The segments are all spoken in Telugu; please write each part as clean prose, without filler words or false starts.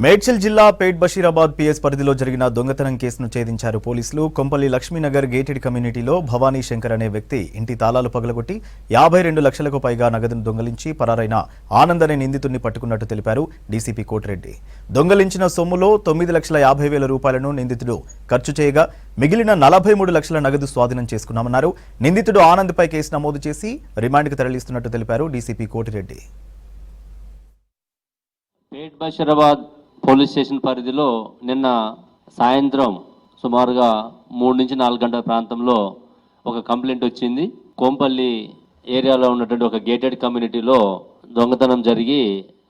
మేడ్చల్ జిల్లా పేట్ బషీరాబాద్ పిఎస్ పరిధిలో జరిగిన దొంగతనం కేసును ఛేదించారు పోలీసులు. కొంపల్లి లక్ష్మీనగర్ గేటెడ్ కమ్యూనిటీలో భవానీ శంకర్ అనే వ్యక్తి ఇంటి తాళాలు పగలగొట్టి 52 లక్షలకు పైగా నగదును దొంగలించి పరారైన ఆనంద్ అనే నిందితుడిని పట్టుకున్నట్టు తెలిపారు డీసీపీ కోటిరెడ్డి. దొంగలించిన సొమ్ములో 9,50,000 రూపాయలను నిందితుడు ఖర్చు చేయగా మిగిలిన 43 లక్షల నగదు స్వాధీనం చేసుకున్నామన్నారు. నిందితుడు ఆనంద్పై కేసు నమోదు చేసి రిమాండ్కు తరలిస్తున్నట్టు తెలిపారు డీసీపీ కోటిరెడ్డి. పేట్ బషీరాబాద్ పోలీస్ స్టేషన్ పరిధిలో నిన్న సాయంత్రం సుమారుగా 3 నుంచి 4 గంటల ప్రాంతంలో ఒక కంప్లైంట్ వచ్చింది. కోంపల్లి ఏరియాలో ఉన్నటువంటి ఒక గేటెడ్ కమ్యూనిటీలో దొంగతనం జరిగి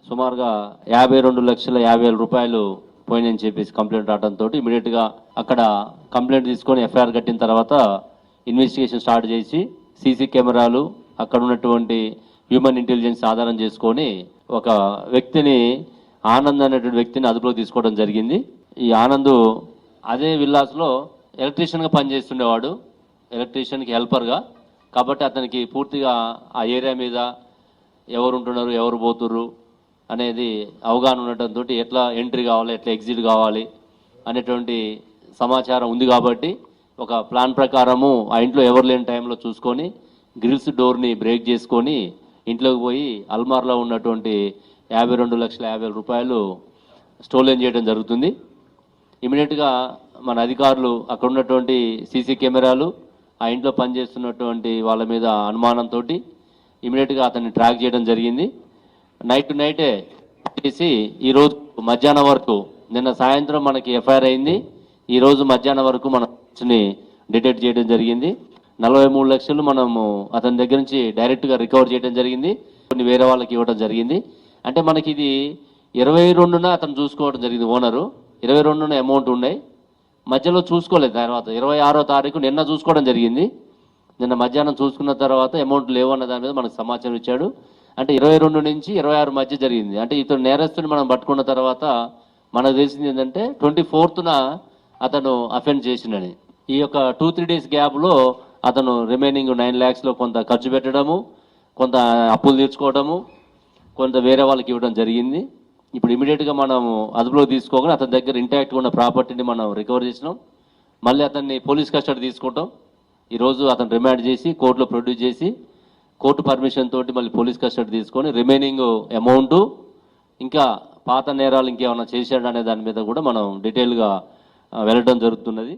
సుమారుగా 52,50,000 రూపాయలు పోయినని చెప్పేసి కంప్లైంట్ రావడంతో ఇమీడియట్గా అక్కడ కంప్లైంట్ తీసుకొని ఎఫ్ఐఆర్ కట్టిన తర్వాత ఇన్వెస్టిగేషన్ స్టార్ట్ చేసి సీసీ కెమెరాలు అక్కడ ఉన్నటువంటి హ్యూమన్ ఇంటెలిజెన్స్ ఆధారం చేసుకొని ఒక వ్యక్తిని ఆనంద్ అనేటువంటి వ్యక్తిని అదుపులోకి తీసుకోవడం జరిగింది. ఈ ఆనంద్ అదే విల్లాస్లో ఎలక్ట్రీషియన్గా పనిచేస్తుండేవాడు, ఎలక్ట్రీషియన్కి హెల్పర్గా. కాబట్టి అతనికి పూర్తిగా ఆ ఏరియా మీద ఎవరు ఉంటున్నారు, ఎవరు పోతుర్రు అనేది అవగాహన ఉండటంతో ఎట్లా ఎంట్రీ కావాలి, ఎట్లా ఎగ్జిట్ కావాలి అనేటువంటి సమాచారం ఉంది. కాబట్టి ఒక ప్లాన్ ప్రకారము ఆ ఇంట్లో ఎవరు లేని టైంలో చూసుకొని గ్రిల్స్ డోర్ని బ్రేక్ చేసుకొని ఇంట్లోకి పోయి అల్మార్లో ఉన్నటువంటి 52,50,000 రూపాయలు స్టోలెన్ చేయడం జరుగుతుంది. ఇమీడియట్గా మన అధికారులు అక్కడ ఉన్నటువంటి సీసీ కెమెరాలు ఆ ఇంట్లో పనిచేస్తున్నటువంటి వాళ్ళ మీద అనుమానంతో ఇమీడియట్గా అతన్ని ట్రాక్ చేయడం జరిగింది. నైట్ టు నైటే చేసి ఈరోజు మధ్యాహ్నం వరకు, నిన్న సాయంత్రం మనకి ఎఫ్ఐఆర్ అయింది, ఈరోజు మధ్యాహ్నం వరకు మనం డిటెక్ట్ చేయడం జరిగింది. 43 లక్షలు మనము అతని దగ్గర నుంచి డైరెక్ట్గా రికవర్ చేయడం జరిగింది, కొన్ని వేరే వాళ్ళకి ఇవ్వడం జరిగింది. అంటే మనకి ఇది 22న అతను చూసుకోవడం జరిగింది. ఓనరు 22న అమౌంట్ ఉన్నాయి, మధ్యలో చూసుకోలేదు. తర్వాత 26వ తారీఖు నిన్న చూసుకోవడం జరిగింది. నిన్న మధ్యాహ్నం చూసుకున్న తర్వాత అమౌంట్ లేవు అన్న దాని మీద మనకు సమాచారం ఇచ్చాడు. అంటే 22 నుంచి 26 మధ్య జరిగింది. అంటే ఇతను నేరస్తుని మనం పట్టుకున్న తర్వాత మనకు తెలిసింది ఏంటంటే 24న అతను అఫెండ్ చేసినని. ఈ యొక్క 2-3 డేస్ గ్యాప్లో అతను రిమైనింగ్ 9 lakhsలో కొంత ఖర్చు పెట్టడము, కొంత అప్పులు తీర్చుకోవడము, కొంత వేరే వాళ్ళకి ఇవ్వడం జరిగింది. ఇప్పుడు ఇమీడియట్గా మనము అదుపులో తీసుకోగానే అతని దగ్గర ఇంటాక్ట్గా ఉన్న ప్రాపర్టీని మనం రికవర్ చేసినాం. మళ్ళీ అతన్ని పోలీస్ కస్టడీ తీసుకుంటాం. ఈరోజు అతను రిమాండ్ చేసి కోర్టులో ప్రొడ్యూస్ చేసి కోర్టు పర్మిషన్ తోటి మళ్ళీ పోలీస్ కస్టడీ తీసుకొని రిమైనింగ్ అమౌంట్ ఇంకా పాత నేరాలు ఇంకేమైనా చేశాడు అనే దాని మీద కూడా మనం డీటెయిల్గా వెళ్ళడం జరుగుతున్నది.